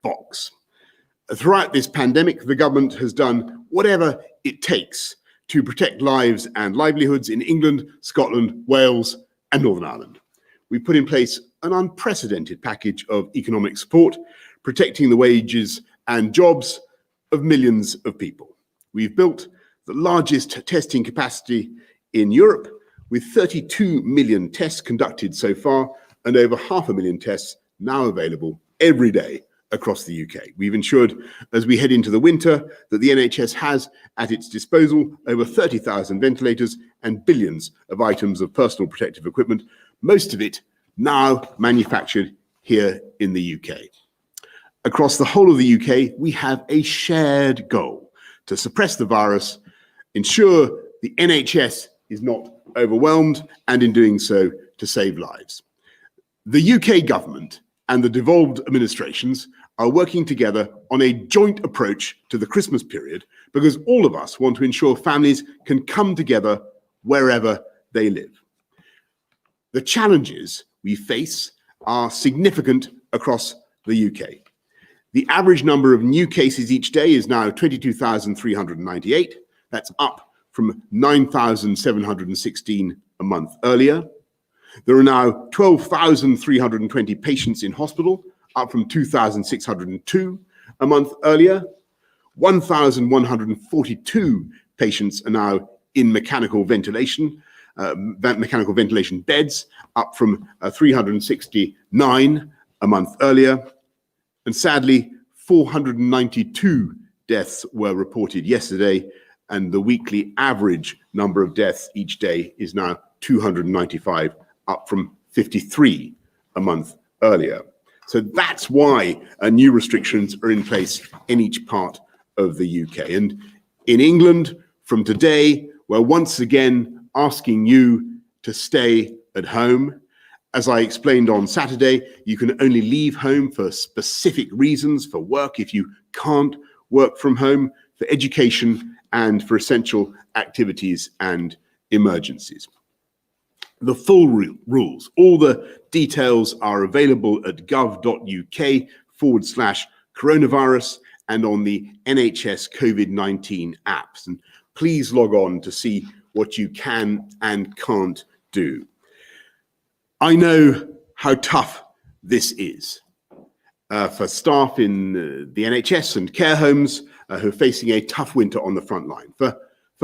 box. Throughout this pandemic, the government has done whatever it takes to protect lives and livelihoods in England, Scotland, Wales, and Northern Ireland. We put in place an unprecedented package of economic support, protecting the wages and jobs of millions of people. We've built the largest testing capacity in Europe, with 32 million tests conducted so far and over 500,000 tests now available every day across the UK. We've ensured, as we head into the winter, that the NHS has at its disposal over 30,000 ventilators and billions of items of personal protective equipment, most of it now manufactured here in the UK. Across the whole of the UK, we have a shared goal to suppress the virus, ensure the NHS is not overwhelmed, and in doing so, to save lives. The UK government and the devolved administrations are working together on a joint approach to the Christmas period because all of us want to ensure families can come together wherever they live. The challenges we face are significant across the UK. The average number of new cases each day is now 22,398. That's up from 9,716 a month earlier. There are now 12,320 patients in hospital, up from 2,602 a month earlier. 1,142 patients are now in mechanical ventilation beds, up from 369 a month earlier. And sadly, 492 deaths were reported yesterday, and the weekly average number of deaths each day is now 295, up from 53 a month earlier. So that's why new restrictions are in place in each part of the UK. And in England, from today, we're once again asking you to stay at home. As I explained on Saturday, you can only leave home for specific reasons, for work if you can't work from home, for education, and for essential activities and emergencies. The full rules, all the details are available at gov.uk/coronavirus and on the NHS COVID-19 apps. And please log on to see what you can and can't do. I know how tough this is for staff in the NHS and care homes who are facing a tough winter on the front line, for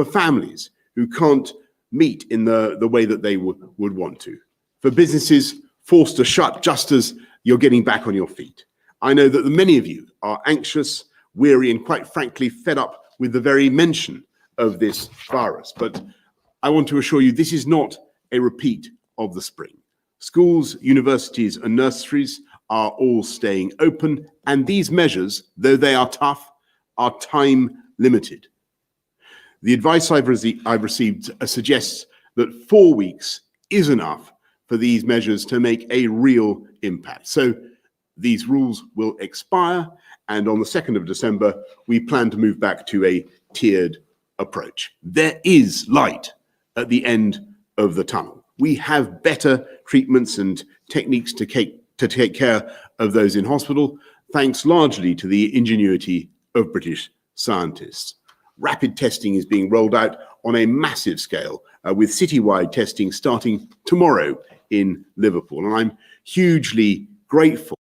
families who can't meet in the way that they would want to, for businesses forced to shut just as you're getting back on your feet. I know that many of you are anxious, weary, and quite frankly, fed up with the very mention of this virus. But I want to assure you, this is not a repeat of the spring. Schools, universities, and nurseries are all staying open, and these measures, though they are tough, are time limited. The advice I've received suggests that 4 weeks is enough for these measures to make a real impact. So these rules will expire, and on the 2nd of December, we plan to move back to a tiered approach. There is light at the end of the tunnel. We have better treatments and techniques to take care of those in hospital, thanks largely to the ingenuity of British scientists. Rapid testing is being rolled out on a massive scale, with citywide testing starting tomorrow in Liverpool. And I'm hugely grateful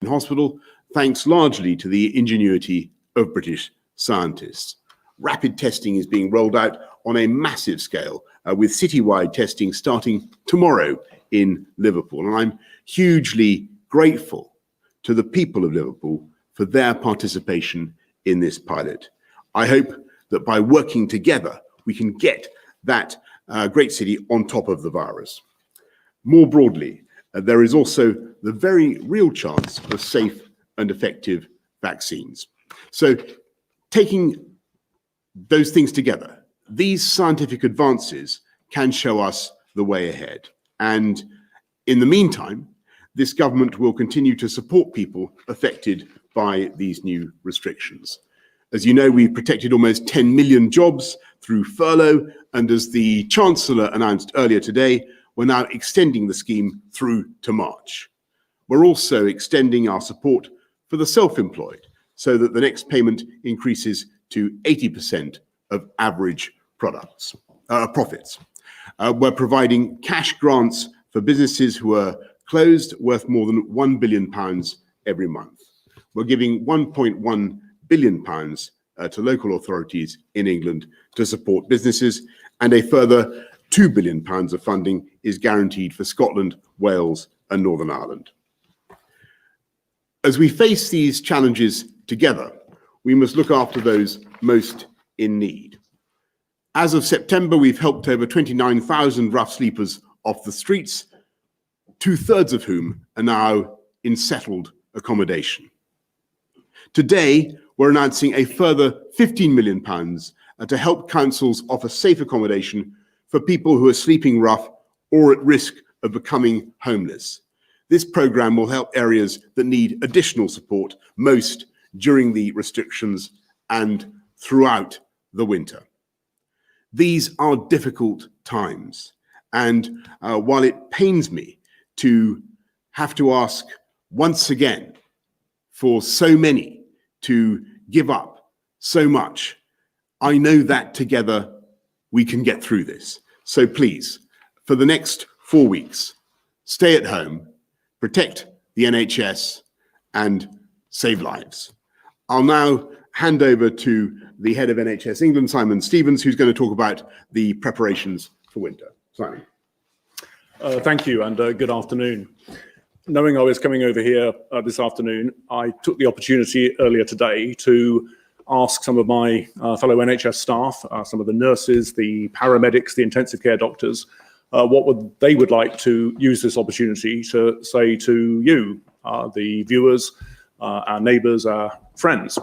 in hospital, thanks largely to the ingenuity of British scientists. Rapid testing is being rolled out on a massive scale, with citywide testing starting tomorrow in Liverpool. And I'm hugely grateful to the people of Liverpool for their participation in this pilot. I hope that by working together, we can get that great city on top of the virus. More broadly, there is also the very real chance of safe and effective vaccines. So taking those things together, these scientific advances can show us the way ahead. And in the meantime, this government will continue to support people affected by these new restrictions. As you know, we've protected almost 10 million jobs through furlough, and as the Chancellor announced earlier today, we're now extending the scheme through to March. We're also extending our support for the self-employed so that the next payment increases to 80% of average profits. We're providing cash grants for businesses who are closed worth more than £1 billion every month. We're giving £1.1 billion to local authorities in England to support businesses, and a further £2 billion of funding is guaranteed for Scotland, Wales, and Northern Ireland. As we face these challenges together, we must look after those most in need. As of September, we've helped over 29,000 rough sleepers off the streets, 2/3 of whom are now in settled accommodation. Today, we're announcing a further £15 million to help councils offer safe accommodation for people who are sleeping rough or at risk of becoming homeless. This programme will help areas that need additional support most during the restrictions and throughout the winter. These are difficult times, and while it pains me to have to ask once again for so many to give up so much, I know that together we can get through this. So please, for the next 4 weeks, stay at home, protect the NHS, and save lives. I'll now hand over to the head of NHS England, Simon Stevens, who's going to talk about the preparations for winter. Simon. Thank you, and good afternoon. Knowing I was coming over here this afternoon, I took the opportunity earlier today to ask some of my fellow NHS staff, some of the nurses, the paramedics, the intensive care doctors, what they would like to use this opportunity to say to you, the viewers, our neighbours, our friends.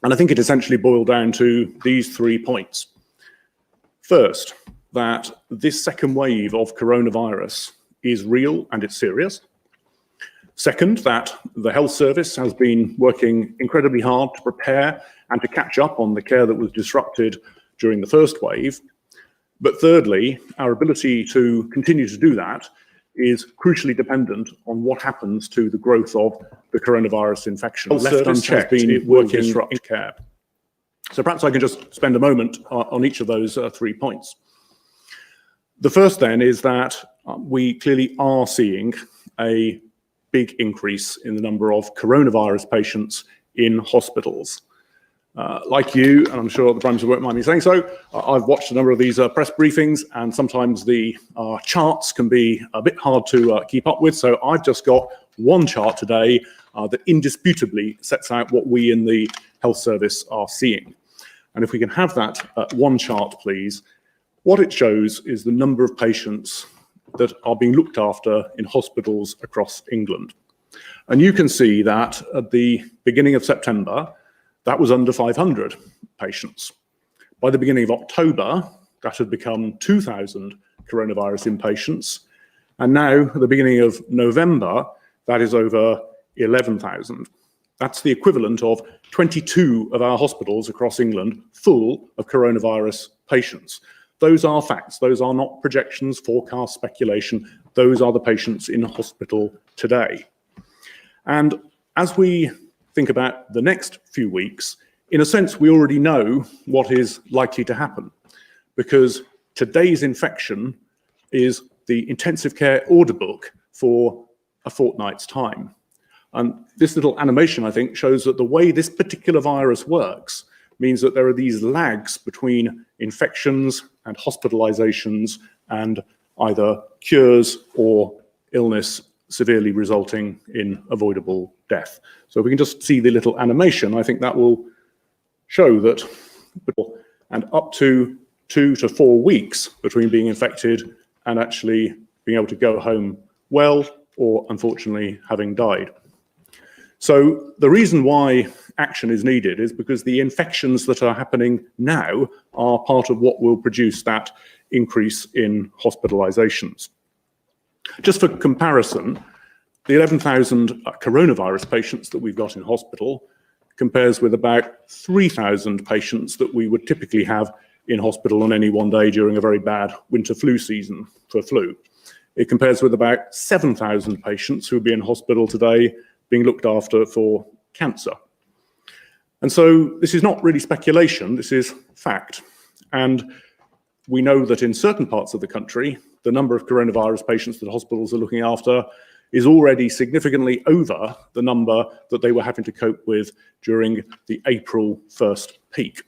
And I think it essentially boiled down to these 3 points. First, that this second wave of coronavirus is real and it's serious. Second, that the health service has been working incredibly hard to prepare and to catch up on the care that was disrupted during the first wave. But thirdly, our ability to continue to do that is crucially dependent on what happens to the growth of the coronavirus infection. The health service has been working to disrupt care. So perhaps I can just spend a moment on each of those 3 points. The first then is that we clearly are seeing a big increase in the number of coronavirus patients in hospitals. Like you, and I'm sure the Prime Minister won't mind me saying so, I've watched a number of these press briefings, and sometimes the charts can be a bit hard to keep up with. So I've just got one chart today that indisputably sets out what we in the health service are seeing. And if we can have that one chart, please. What it shows is the number of patients that are being looked after in hospitals across England. And you can see that at the beginning of September, that was under 500 patients. By the beginning of October, that had become 2,000 coronavirus inpatients. And now, at the beginning of November, that is over 11,000. That's the equivalent of 22 of our hospitals across England full of coronavirus patients. Those are facts. Those are not projections, forecasts, speculation. Those are the patients in hospital today. And as we think about the next few weeks, in a sense, we already know what is likely to happen, because today's infection is the intensive care order book for a fortnight's time. And this little animation, I think, shows that the way this particular virus works means that there are these lags between infections and hospitalizations and either cures or illness severely resulting in avoidable death. So if we can just see the little animation, I think that will show that, and up to 2 to 4 weeks between being infected and actually being able to go home well, or unfortunately having died. So the reason why action is needed is because the infections that are happening now are part of what will produce that increase in hospitalizations. Just for comparison, the 11,000 coronavirus patients that we've got in hospital compares with about 3,000 patients that we would typically have in hospital on any one day during a very bad winter flu season for flu. it compares with about 7,000 patients who would be in hospital today being looked after for cancer. And so this is not really speculation, this is fact. And we know that in certain parts of the country, the number of coronavirus patients that hospitals are looking after is already significantly over the number that they were having to cope with during the April 1st peak.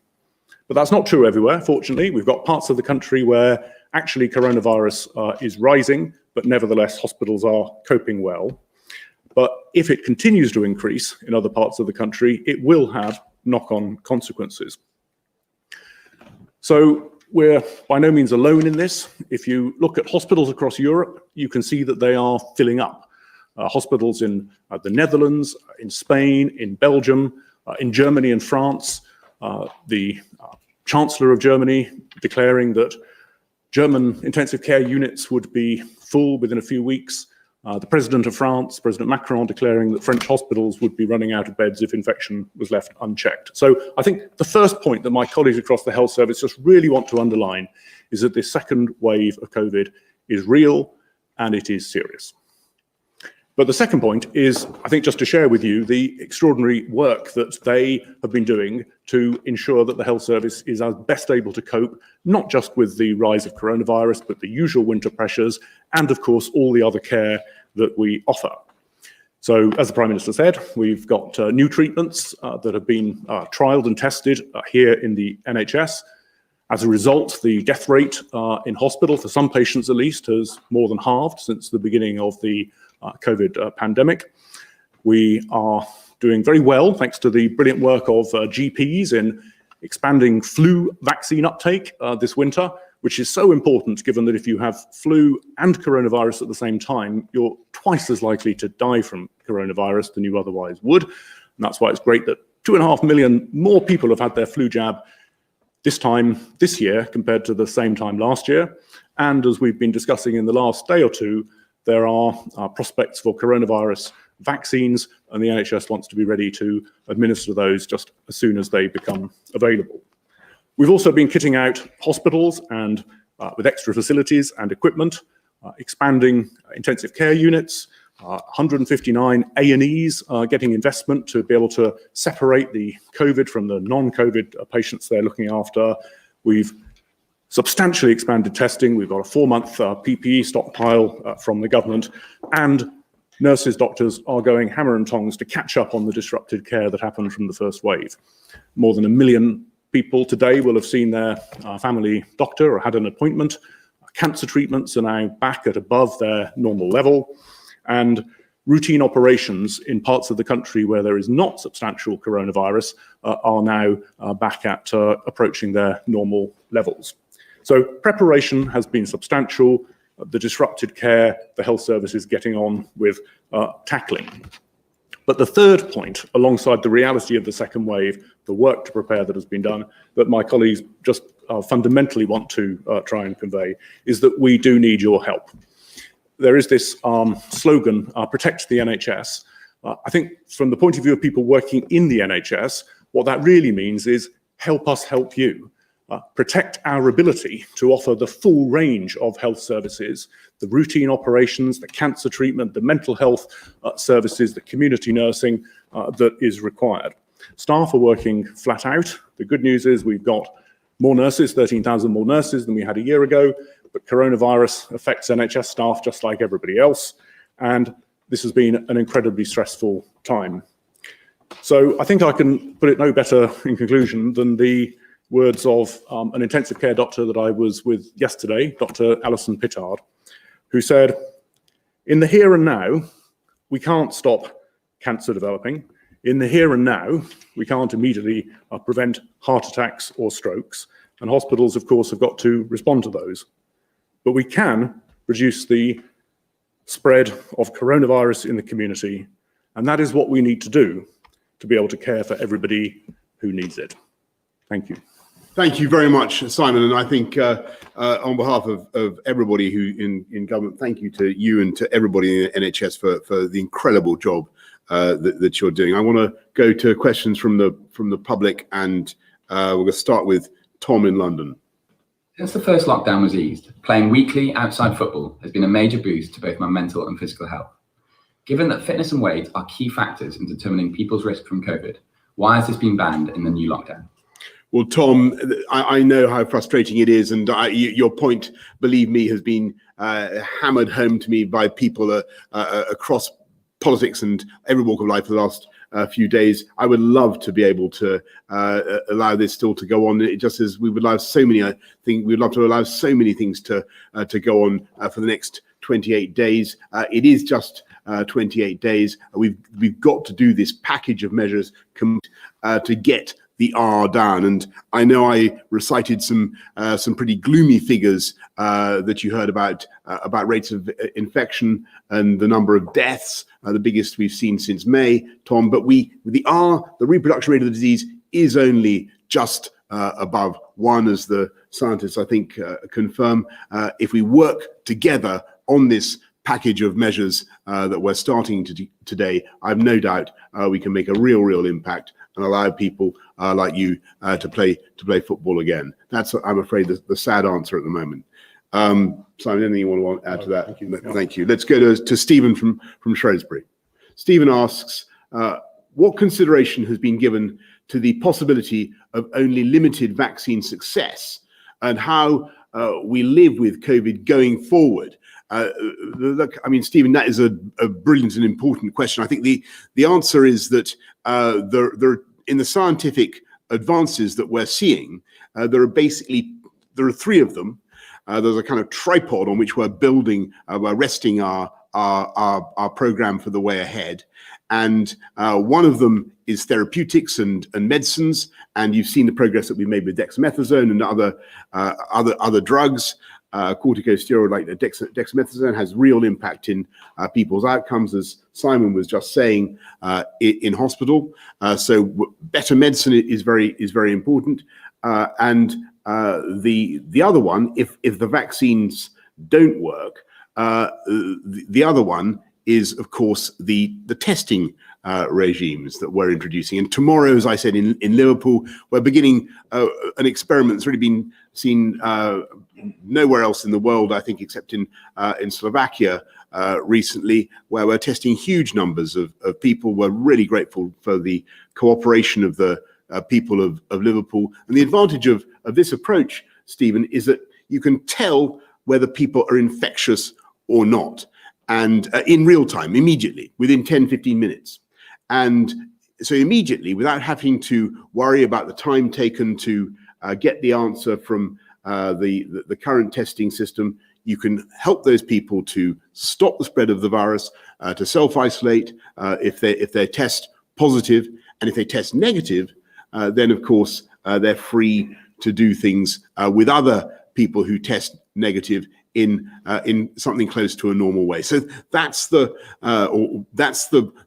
But that's not true everywhere, fortunately. We've got parts of the country where actually coronavirus is rising, but nevertheless hospitals are coping well. But if it continues to increase in other parts of the country, it will have knock-on consequences. So we're by no means alone in this. If you look at hospitals across Europe, you can see that they are filling up. Hospitals in the Netherlands, in Spain, in Belgium, in Germany and France, the Chancellor of Germany declaring that German intensive care units would be full within a few weeks. The President of France, President Macron, declaring that French hospitals would be running out of beds if infection was left unchecked. So I think the first point that my colleagues across the health service just really want to underline is that this second wave of COVID is real and it is serious. But the second point is, I think, just to share with you the extraordinary work that they have been doing to ensure that the health service is as best able to cope, not just with the rise of coronavirus, but the usual winter pressures, and of course, all the other care that we offer. So, as the Prime Minister said, we've got new treatments that have been trialled and tested here in the NHS. As a result, the death rate in hospital, for some patients at least, has more than halved since the beginning of the COVID pandemic. We are doing very well thanks to the brilliant work of GPs in expanding flu vaccine uptake this winter, which is so important given that if you have flu and coronavirus at the same time, you're twice as likely to die from coronavirus than you otherwise would. And that's why it's great that 2.5 million more people have had their flu jab this year compared to the same time last year. And as we've been discussing in the last day or two, there are prospects for coronavirus vaccines, and the NHS wants to be ready to administer those just as soon as they become available. We've also been kitting out hospitals and with extra facilities and equipment, expanding intensive care units, 159 A&Es getting investment to be able to separate the COVID from the non-COVID patients they're looking after. We've substantially expanded testing. We've got a 4-month PPE stockpile from the government, and nurses, doctors are going hammer and tongs to catch up on the disrupted care that happened from the first wave. More than 1 million people today will have seen their family doctor or had an appointment. Cancer treatments are now back at above their normal level, and routine operations in parts of the country where there is not substantial coronavirus are now back at approaching their normal levels. So preparation has been substantial. The disrupted care, the health service is getting on with tackling. But the third point, alongside the reality of the second wave, the work to prepare that has been done, that my colleagues just fundamentally want to try and convey, is that we do need your help. There is this slogan, protect the NHS. I think from the point of view of people working in the NHS, what that really means is help us help you. Protect our ability to offer the full range of health services, the routine operations, the cancer treatment, the mental health services, the community nursing that is required. Staff are working flat out. The good news is we've got more nurses, 13,000 more nurses than we had a year ago, but coronavirus affects NHS staff just like everybody else, and this has been an incredibly stressful time. So I think I can put it no better in conclusion than the words of an intensive care doctor that I was with yesterday, Dr. Alison Pittard, who said, in the here and now, we can't stop cancer developing. In the here and now, we can't immediately prevent heart attacks or strokes. And hospitals, of course, have got to respond to those. But we can reduce the spread of coronavirus in the community. And that is what we need to do to be able to care for everybody who needs it. Thank you. Thank you very much, Simon. And I think on behalf of everybody who in government, thank you to you and to everybody in the NHS for the incredible job that you're doing. I want to go to questions from the public, and we're going to start with Tom in London. Since the first lockdown was eased, playing weekly outside football has been a major boost to both my mental and physical health. Given that fitness and weight are key factors in determining people's risk from COVID, why has this been banned in the new lockdown? Well, Tom, I know how frustrating it is, and your point, believe me, has been hammered home to me by people across politics and every walk of life for the last few days. I would love to be able to allow this still to go on. It just as we would allow so many, I think we'd love to allow so many things to go on for the next 28 days. It is just 28 days. We've got to do this package of measures to get the R down. And I know I recited some pretty gloomy figures that you heard about rates of infection and the number of deaths, the biggest we've seen since May, Tom. But with the R, the reproduction rate of the disease is only just above 1, as the scientists, I think, confirm. If we work together on this package of measures that we're starting today, I have no doubt we can make a real impact and allow people like you to play football again. That's, I'm afraid, the sad answer at the moment. Simon, anything you want to add to that? Thank you. Thank you. Let's go to Stephen from Shrewsbury. Stephen asks, what consideration has been given to the possibility of only limited vaccine success and how we live with COVID going forward? Look, I mean, Stephen, that is a brilliant and important question. I think the answer is that there in the scientific advances that we're seeing, there are 3 of them. There's a kind of tripod on which we're building, we're resting our program for the way ahead. And one of them is therapeutics and medicines. And you've seen the progress that we've made with dexamethasone and other drugs. Corticosteroid like dexamethasone has real impact in people's outcomes, as Simon was just saying, in hospital. So better medicine is very important. And the other one, if the vaccines don't work, the other one is, of course, the testing regimes that we're introducing. And tomorrow, as I said, in Liverpool, we're beginning an experiment that's really been seen nowhere else in the world, I think, except in Slovakia recently, where we're testing huge numbers of people. We're really grateful for the cooperation of the people of Liverpool. And the advantage of this approach, Stephen, is that you can tell whether people are infectious or not, and in real time, immediately, within 10-15 minutes. And so immediately, without having to worry about the time taken to get the answer from the current testing system, you can help those people to stop the spread of the virus, to self-isolate if they test positive, and if they test negative, then of course they're free to do things with other people who test negative in something close to a normal way. So that's the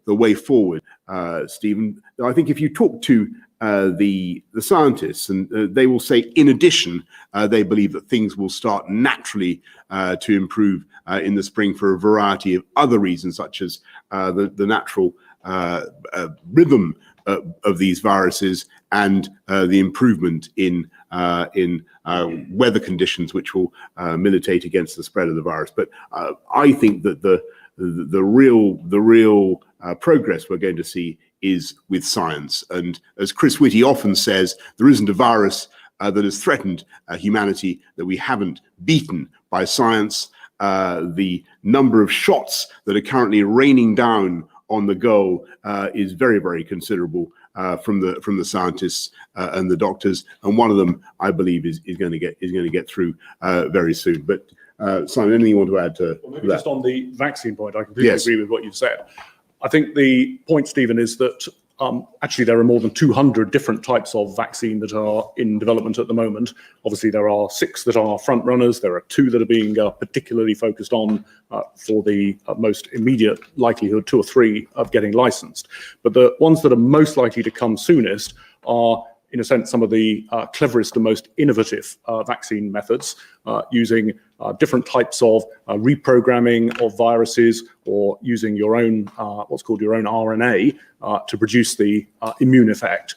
way forward, Stephen. I think if you talk to the scientists, and they will say, in addition, they believe that things will start naturally to improve in the spring for a variety of other reasons, such as the natural rhythm of these viruses and the improvement in weather conditions, which will militate against the spread of the virus. But I think that the real progress we're going to see is with science. And as Chris Whitty often says, there isn't a virus that has threatened humanity that we haven't beaten by science. The number of shots that are currently raining down on the goal is very considerable from the scientists and the doctors, and one of them, I believe, is going to get through very soon. But Simon, anything you want to add to maybe that? Just on the vaccine point, I completely agree with what you've said. I think the point, Stephen, is that actually there are more than 200 different types of vaccine that are in development at the moment. Obviously, there are 6 that are front runners. There are 2 that are being particularly focused on for the most immediate likelihood, 2 or 3 of getting licensed. But the ones that are most likely to come soonest are, in a sense, some of the cleverest and most innovative vaccine methods using different types of reprogramming of viruses, or using your own, what's called your own RNA to produce the immune effect.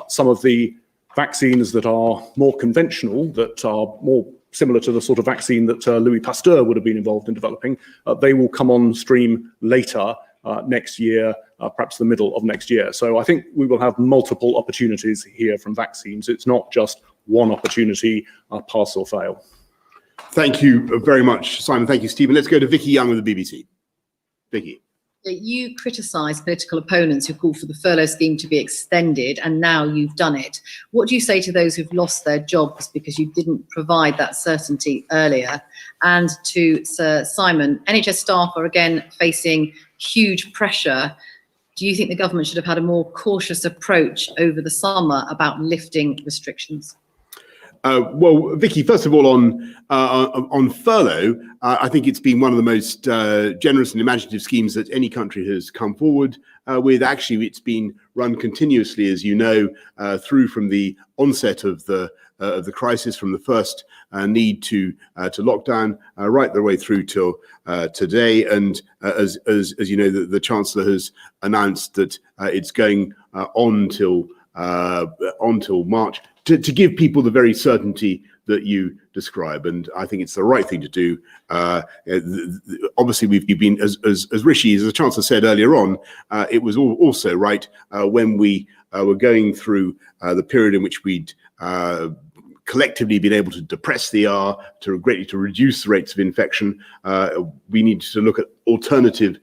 Some of the vaccines that are more conventional, that are more similar to the sort of vaccine that Louis Pasteur would have been involved in developing, they will come on stream later next year, perhaps the middle of next year. So I think we will have multiple opportunities here from vaccines. It's not just one opportunity, pass or fail. Thank you very much, Simon. Thank you, Stephen. Let's go to Vicky Young with the BBC. Vicky. You criticise political opponents who call for the furlough scheme to be extended, and now you've done it. What do you say to those who've lost their jobs because you didn't provide that certainty earlier? And to Sir Simon, NHS staff are again facing huge pressure. Do you think the government should have had a more cautious approach over the summer about lifting restrictions? Well, Vicky, first of all, on furlough, I think it's been one of the most generous and imaginative schemes that any country has come forward with. Actually, it's been run continuously, as you know, through from the onset of the crisis, from the first need to lockdown, right the way through till today. And as you know, the Chancellor has announced that it's going on till March. To give people the very certainty that you describe, and I think it's the right thing to do. Obviously, we've been, as Rishi, as the Chancellor said earlier on, it was also right when we were going through the period in which we'd collectively been able to depress the R, to greatly to reduce the rates of infection. We needed to look at alternative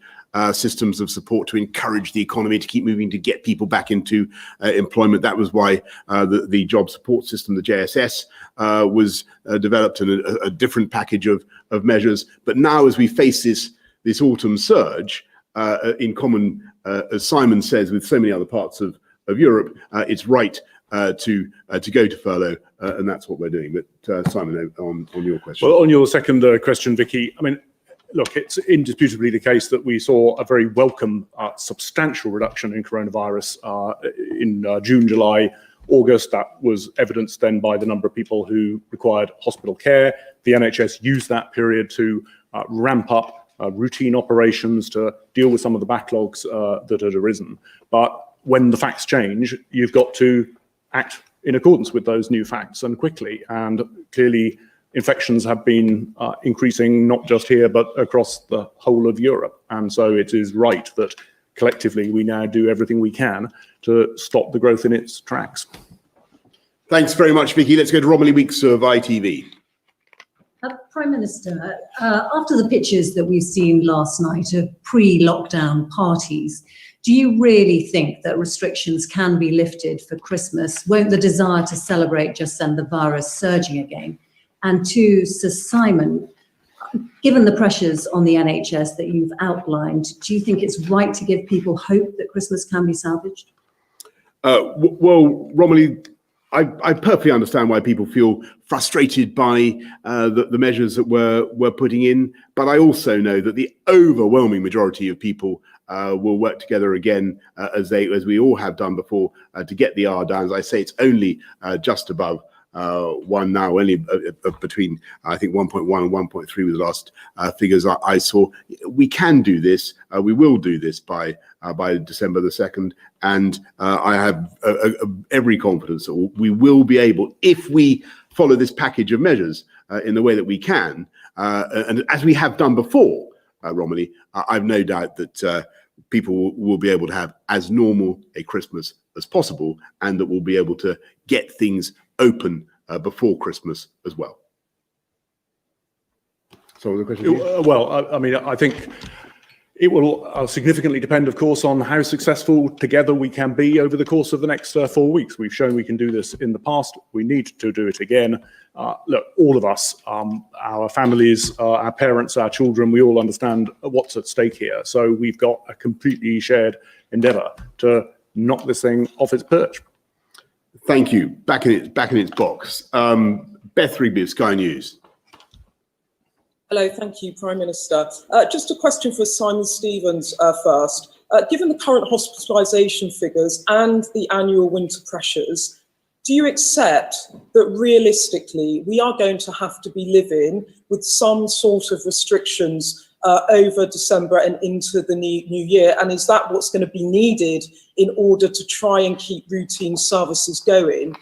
systems of support to encourage the economy to keep moving, to get people back into employment. That was why the job support system, the JSS, was developed, and a different package of measures. But now, as we face this autumn surge, in common, as Simon says, with so many other parts of Europe, it's right to go to furlough, and that's what we're doing. But Simon, on your question. Well, on your second question, Vicky, I mean, look, it's indisputably the case that we saw a very welcome, substantial reduction in coronavirus in June, July, August. That was evidenced then by the number of people who required hospital care. The NHS used that period to ramp up routine operations to deal with some of the backlogs that had arisen. But when the facts change, you've got to act in accordance with those new facts, and quickly. And clearly, infections have been increasing, not just here, but across the whole of Europe. And so it is right that collectively we now do everything we can to stop the growth in its tracks. Thanks very much, Vicky. Let's go to Romilly Weeks of ITV. Prime Minister, after the pictures that we've seen last night of pre-lockdown parties, do you really think that restrictions can be lifted for Christmas? Won't the desire to celebrate just send the virus surging again? And to Sir Simon, given the pressures on the NHS that you've outlined, do you think it's right to give people hope that Christmas can be salvaged? Well, Romilly, I perfectly understand why people feel frustrated by the measures that we're putting in, but I also know that the overwhelming majority of people will work together again, as we all have done before, to get the R down. As I say, it's only just above 1 now, only between, I think, 1.1 and 1.3 was the last figures I saw. We can do this. We will do this by December the 2nd. And I have every confidence that we will be able, if we follow this package of measures in the way that we can, and as we have done before, Romilly, I've no doubt that people will be able to have as normal a Christmas as possible, and that we'll be able to get things open before Christmas as well. So the question. Well, I mean, I think it will significantly depend, of course, on how successful together we can be over the course of the next 4 weeks. We've shown we can do this in the past. We need to do it again. Look, all of us, our families, our parents, our children, we all understand what's at stake here. So we've got a completely shared endeavour to knock this thing off its perch. Thank you. Back in its box. Beth Rigby of Sky News. Hello, thank you, Prime Minister. Just a question for Simon Stevens first. Given the current hospitalisation figures and the annual winter pressures, do you accept that realistically we are going to have to be living with some sort of restrictions over December and into the new year? And is that what's going to be needed in order to try and keep routine services going?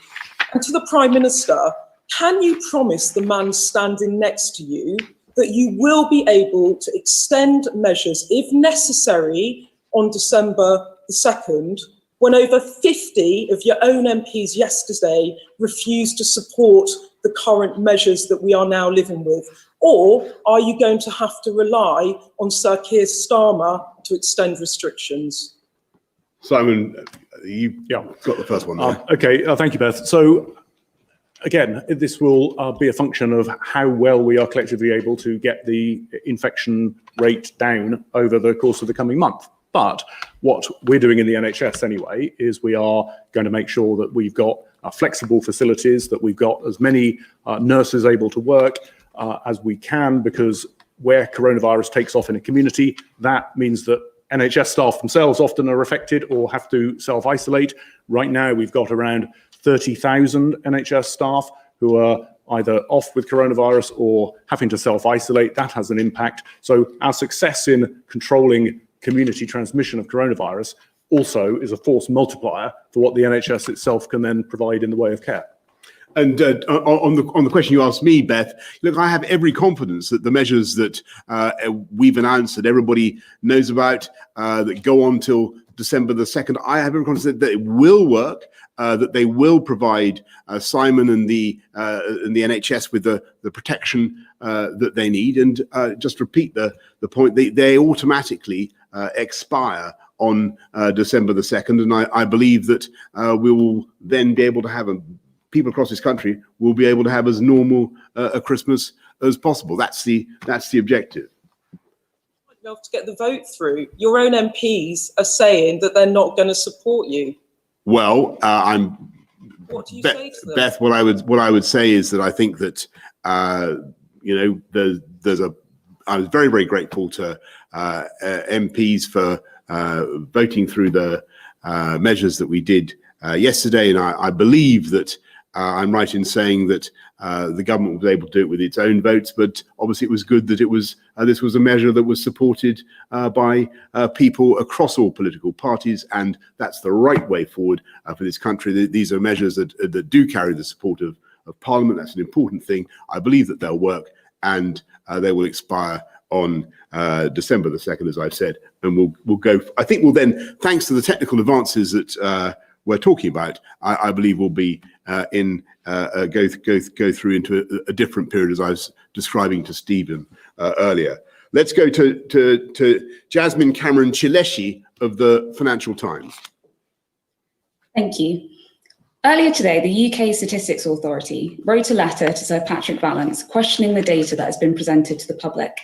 And to the Prime Minister, can you promise the man standing next to you that you will be able to extend measures, if necessary, on December the 2nd, when over 50 of your own MPs yesterday refused to support the current measures that we are now living with? Or are you going to have to rely on Sir Keir Starmer to extend restrictions? Simon, you got the first one there. Okay, thank you, Beth. So again, this will be a function of how well we are collectively able to get the infection rate down over the course of the coming month. But what we're doing in the NHS anyway is we are going to make sure that we've got flexible facilities, that we've got as many nurses able to work as we can, because where coronavirus takes off in a community, that means that NHS staff themselves often are affected or have to self-isolate. Right now, we've got around 30,000 NHS staff who are either off with coronavirus or having to self-isolate. That has an impact. So our success in controlling community transmission of coronavirus also is a force multiplier for what the NHS itself can then provide in the way of care. And on the question you asked me, Beth, look, I have every confidence that the measures that we've announced, that everybody knows about, that go on till December the 2nd, I have every confidence that it will work, that they will provide Simon and the NHS with the protection that they need. And just repeat the point, they automatically expire on December the 2nd. And I believe that we will then be able to have people across this country will be able to have as normal a Christmas as possible. That's the objective. I'd love to get the vote through. Your own MPs are saying that they're not going to support you. Well, What do you say to them? Beth, what I would say is that I think that I was very, very grateful to MPs for voting through the measures that we did yesterday, and I believe that I'm right in saying that the government was able to do it with its own votes, but obviously it was good that it was this was a measure that was supported by people across all political parties, and that's the right way forward for this country. These are measures that do carry the support of Parliament. That's an important thing. I believe that they'll work, and they will expire on December the 2nd, as I've said, and we'll go. I think we'll then, thanks to the technical advances that we're talking about, I believe we'll be go through into a different period, as I was describing to Stephen earlier. Let's go to Jasmine Cameron Chileshi of the Financial Times. Thank you. Earlier today, the UK Statistics Authority wrote a letter to Sir Patrick Vallance questioning the data that has been presented to the public.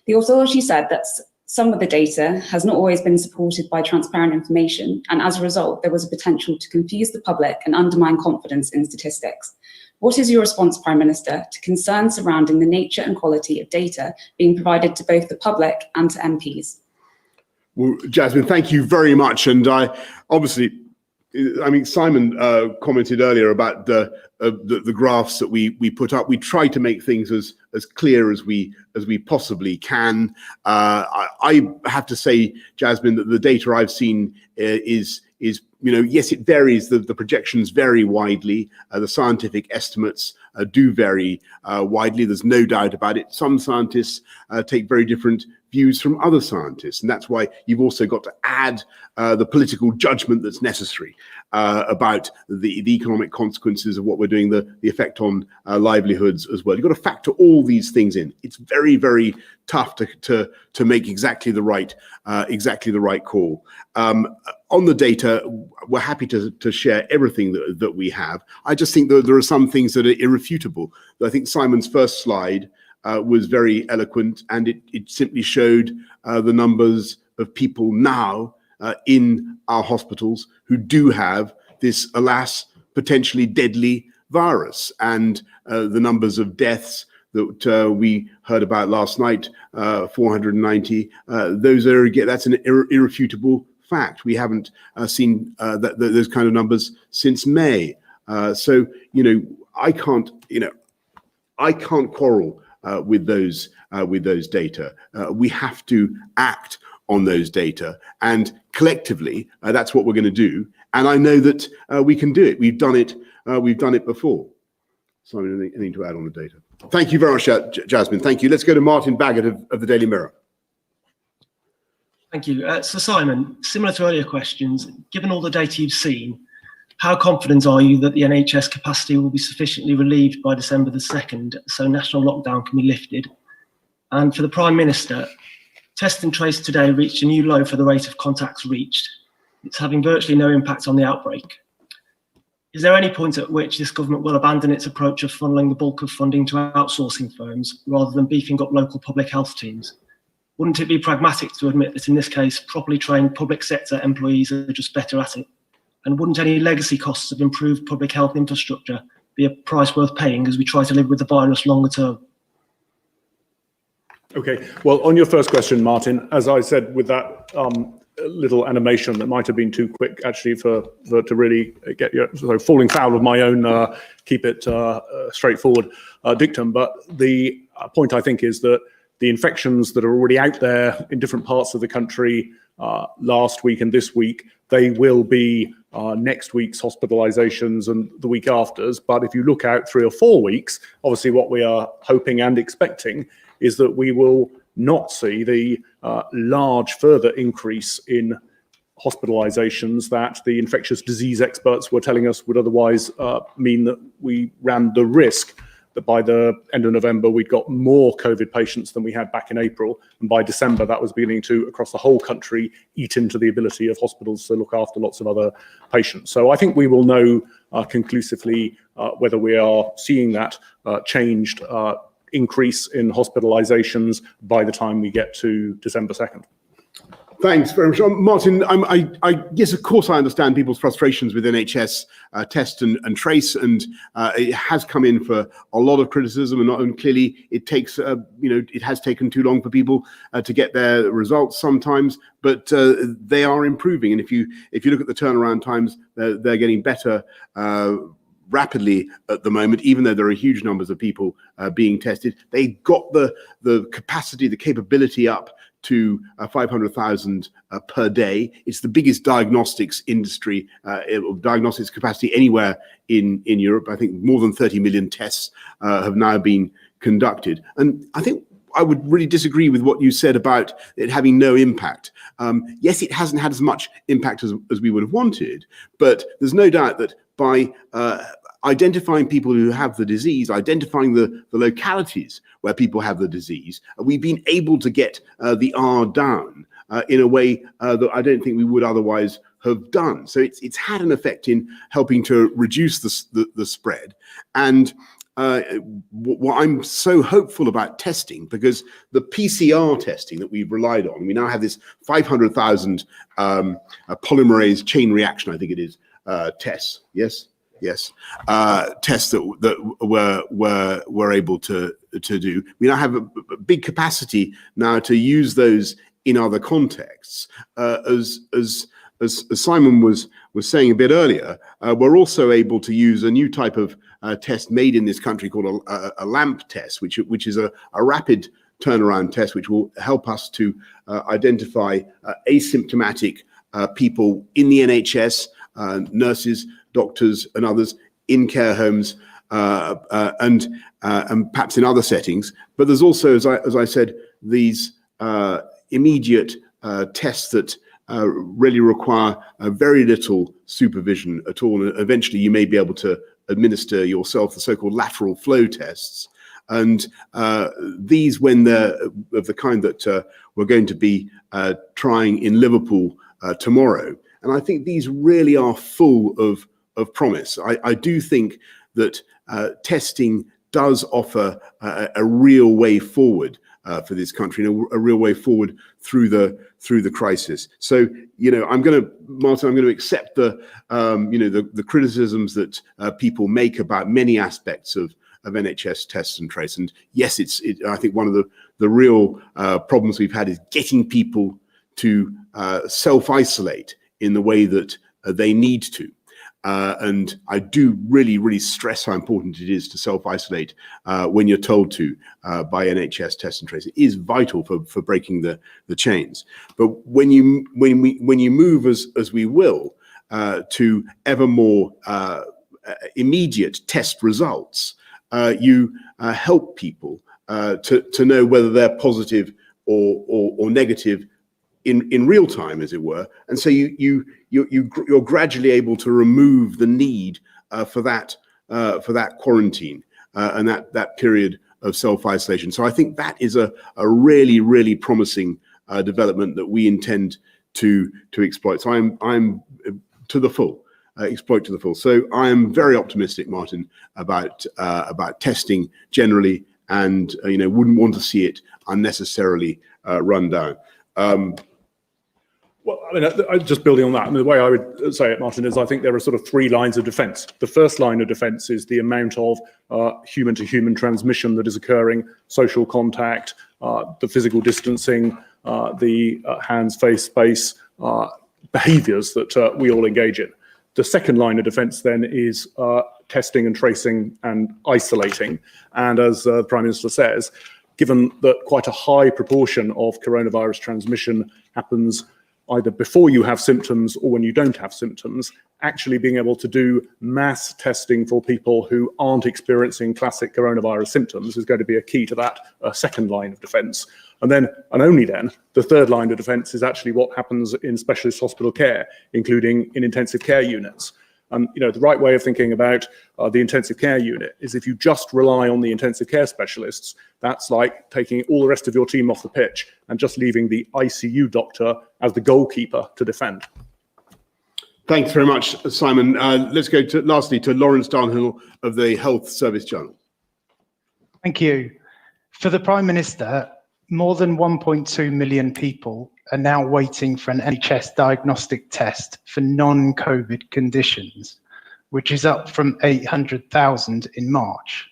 The authority said that some of the data has not always been supported by transparent information, and as a result, there was a potential to confuse the public and undermine confidence in statistics. What is your response, Prime Minister, to concerns surrounding the nature and quality of data being provided to both the public and to MPs? Well, Jasmine, thank you very much. And Simon commented earlier about the graphs that we put up. We try to make things as clear as we possibly can. I have to say, Jasmine, that the data I've seen is yes, it varies. The projections vary widely. The scientific estimates do vary widely. There's no doubt about it. Some scientists take very different views from other scientists, and that's why you've also got to add the political judgment that's necessary about the economic consequences of what we're doing, the effect on livelihoods as well. You've got to factor all these things in. It's very, very tough to make exactly the right call. On the data, we're happy to share everything that we have. I just think that there are some things that are irrefutable. I think Simon's first slide was very eloquent, and it simply showed the numbers of people now in our hospitals who do have this, alas, potentially deadly virus, and the numbers of deaths that we heard about last night, 490. That's an irrefutable fact. We haven't seen those kind of numbers since May. So I can't quarrel with those data. We have to act on those data, and collectively, that's what we're going to do. And I know that we can do it. We've done it. We've done it before. Simon, anything to add on the data? Thank you very much, Jasmine. Thank you. Let's go to Martin Baggett of the Daily Mirror. Thank you. So Simon, similar to earlier questions, given all the data you've seen, how confident are you that the NHS capacity will be sufficiently relieved by December the 2nd so national lockdown can be lifted? And for the Prime Minister, Test and Trace today reached a new low for the rate of contacts reached. It's having virtually no impact on the outbreak. Is there any point at which this government will abandon its approach of funneling the bulk of funding to outsourcing firms rather than beefing up local public health teams? Wouldn't it be pragmatic to admit that in this case, properly trained public sector employees are just better at it? And wouldn't any legacy costs of improved public health infrastructure be a price worth paying as we try to live with the virus longer term? Okay, well, on your first question, Martin, as I said with that little animation that might have been too quick actually for to really get you, so falling foul of my own keep it straightforward dictum. But the point I think is that the infections that are already out there in different parts of the country last week and this week, they will be next week's hospitalizations and the week after's. But if you look out 3 or 4 weeks, obviously what we are hoping and expecting is that we will not see the large further increase in hospitalizations that the infectious disease experts were telling us would otherwise mean that we ran the risk that by the end of November, we'd got more COVID patients than we had back in April. And by December, that was beginning to, across the whole country, eat into the ability of hospitals to look after lots of other patients. So I think we will know conclusively whether we are seeing that changed increase in hospitalizations by the time we get to December 2nd. Thanks very much. Martin, yes, of course, I understand people's frustrations with NHS test and trace, and it has come in for a lot of criticism, and clearly it takes, it has taken too long for people to get their results sometimes, but they are improving. And if you look at the turnaround times, they're getting better rapidly at the moment, even though there are huge numbers of people being tested. They got the capacity, the capability up to 500,000 per day. It's the biggest diagnostics industry, diagnostics capacity anywhere in Europe. I think more than 30 million tests have now been conducted. And I think I would really disagree with what you said about it having no impact. Yes, it hasn't had as much impact as we would have wanted, but there's no doubt that by identifying people who have the disease, identifying the localities where people have the disease, we've been able to get the R down in a way that I don't think we would otherwise have done. So it's had an effect in helping to reduce the spread. And what I'm so hopeful about testing, because the PCR testing that we've relied on, we now have this 500,000 polymerase chain reaction, I think it is, tests. Yes, tests that we're able to do. We now have a big capacity now to use those in other contexts. As Simon was saying a bit earlier, we're also able to use a new type of test made in this country called a LAMP test, which is a rapid turnaround test, which will help us to identify asymptomatic people in the NHS, nurses, doctors and others in care homes and perhaps in other settings. But there's also, as I said, these immediate tests that really require very little supervision at all. And eventually you may be able to administer yourself the so-called lateral flow tests. And these, when they're of the kind that we're going to be trying in Liverpool tomorrow, and I think these really are full of promise. I do think that testing does offer a real way forward for this country, and a real way forward through the crisis. So, Martin, I'm going to accept the criticisms that people make about many aspects of NHS tests and trace. And yes, I think one of the real problems we've had is getting people to self-isolate in the way that they need to. And I do really, really stress how important it is to self-isolate when you're told to by NHS test and trace. It is vital for breaking the chains. But when you move as we will, to ever more immediate test results, you help people to know whether they're positive or negative in real time, as it were, and so you're gradually able to remove the need for that quarantine and that period of self-isolation. So I think that is a really promising development that we intend to exploit. So I'm to the full. Exploit to the full. So I am very optimistic, Martin, about testing generally, and wouldn't want to see it unnecessarily run down. Well, I mean, just building on that, the way I would say it, Martin, is I think there are sort of three lines of defence. The first line of defence is the amount of human-to-human transmission that is occurring, social contact, the physical distancing, the hands, face, space behaviours that we all engage in. The second line of defence then is testing and tracing and isolating. And as the Prime Minister says, given that quite a high proportion of coronavirus transmission happens either before you have symptoms or when you don't have symptoms, actually being able to do mass testing for people who aren't experiencing classic coronavirus symptoms is going to be a key to that second line of defence. And then, and only then, the third line of defence is actually what happens in specialist hospital care, including in intensive care units. And the right way of thinking about the intensive care unit is if you just rely on the intensive care specialists, that's like taking all the rest of your team off the pitch and just leaving the ICU doctor as the goalkeeper to defend. Thanks very much, Simon. Let's go lastly to Lawrence Darnhill of the Health Service Journal. Thank you. For the Prime Minister, more than 1.2 million people are now waiting for an NHS diagnostic test for non-COVID conditions, which is up from 800,000 in March.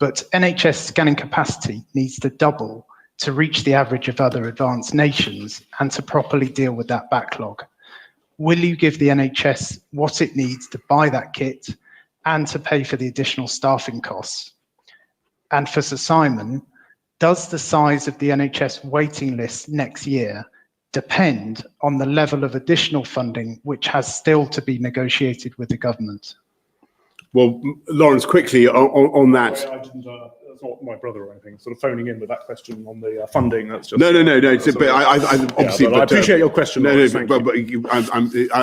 But NHS scanning capacity needs to double to reach the average of other advanced nations and to properly deal with that backlog. Will you give the NHS what it needs to buy that kit and to pay for the additional staffing costs? And for Sir Simon, does the size of the NHS waiting list next year depend on the level of additional funding which has still to be negotiated with the government? Well, Lawrence, quickly on that. I didn't, that's not my brother or anything, sort of phoning in with that question on the funding. That's just No. But I obviously. I appreciate your question. No, Lawrence, but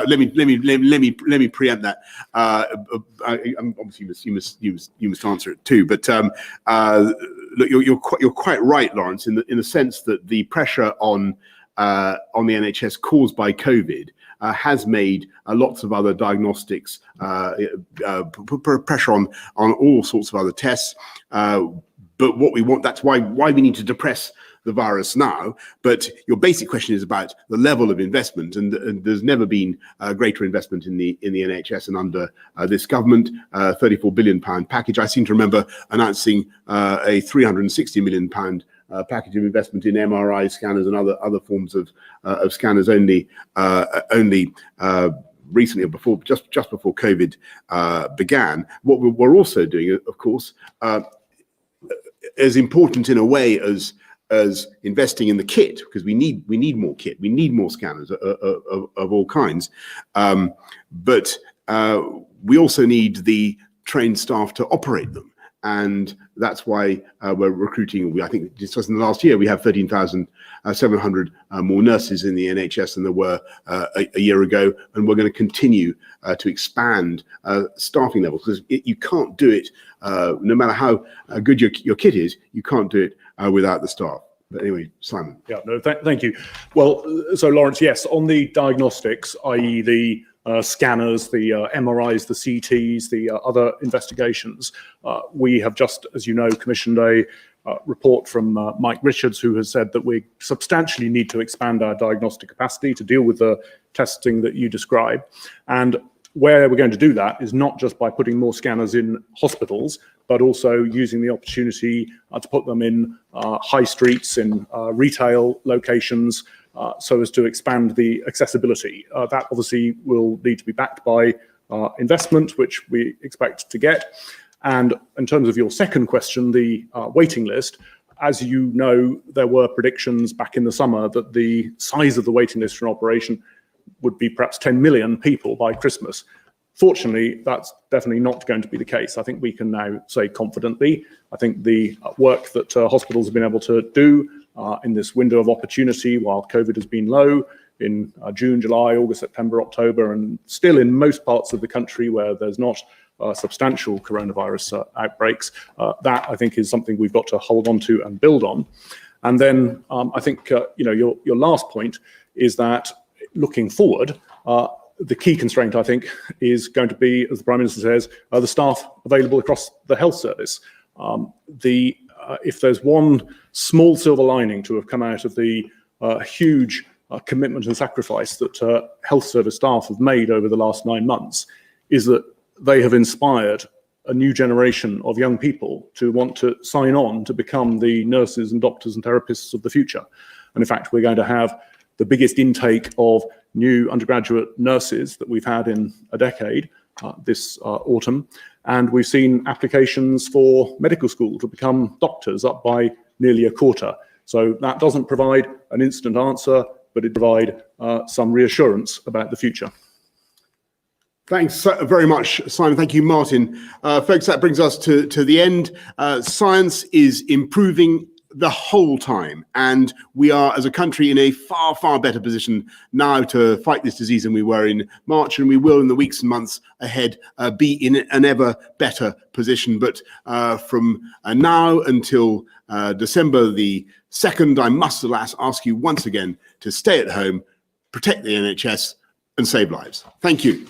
let me preempt that. Obviously, you must answer it too. But look, you're quite right, Lawrence, in the sense that the pressure on the NHS caused by COVID has made lots of other diagnostics, pressure on all sorts of other tests. But what we want, that's why we need to depress the virus now. But your basic question is about the level of investment, and there's never been greater investment in the NHS and under this government, £34 billion package. I seem to remember announcing a £360 million package of investment in MRI scanners and other forms of scanners only recently, or before, just before COVID began. What we're also doing, of course, as important in a way as investing in the kit, because we need more kit, we need more scanners of all kinds, but we also need the trained staff to operate them. And that's why we're recruiting. I think just in the last year, we have 13,700 more nurses in the NHS than there were a year ago. And we're going to continue to expand staffing levels, because you can't do it, no matter how good your kit is, you can't do it without the staff. But anyway, Simon. Yeah, no, thank you. Well, so Lawrence, yes, on the diagnostics, i.e. the scanners, the MRIs, the CTs, the other investigations. We have just, as you know, commissioned a report from Mike Richards, who has said that we substantially need to expand our diagnostic capacity to deal with the testing that you describe. And where we're going to do that is not just by putting more scanners in hospitals, but also using the opportunity to put them in high streets, in retail locations, so as to expand the accessibility. That obviously will need to be backed by investment, which we expect to get. And in terms of your second question, the waiting list, as you know, there were predictions back in the summer that the size of the waiting list for an operation would be perhaps 10 million people by Christmas. Fortunately, that's definitely not going to be the case. I think we can now say confidently, I think the work that hospitals have been able to do in this window of opportunity while COVID has been low in June, July, August, September, October, and still in most parts of the country where there's not substantial coronavirus outbreaks, that I think is something we've got to hold on to and build on. And then I think your last point is that looking forward, the key constraint, I think, is going to be, as the Prime Minister says, the staff available across the health service. If there's one small silver lining to have come out of the huge commitment and sacrifice that health service staff have made over the last 9 months, is that they have inspired a new generation of young people to want to sign on to become the nurses and doctors and therapists of the future. And in fact, we're going to have the biggest intake of new undergraduate nurses that we've had in a decade this autumn. And we've seen applications for medical school to become doctors up by nearly a quarter. So that doesn't provide an instant answer, but it provides some reassurance about the future. Thanks very much, Simon. Thank you, Martin. Folks, that brings us to the end. Science is improving the whole time, and we are, as a country, in a far, far better position now to fight this disease than we were in March, and we will, in the weeks and months ahead, be in an ever better position. But from now until December the 2nd, I must, alas, ask you once again to stay at home, protect the NHS, and save lives. Thank you.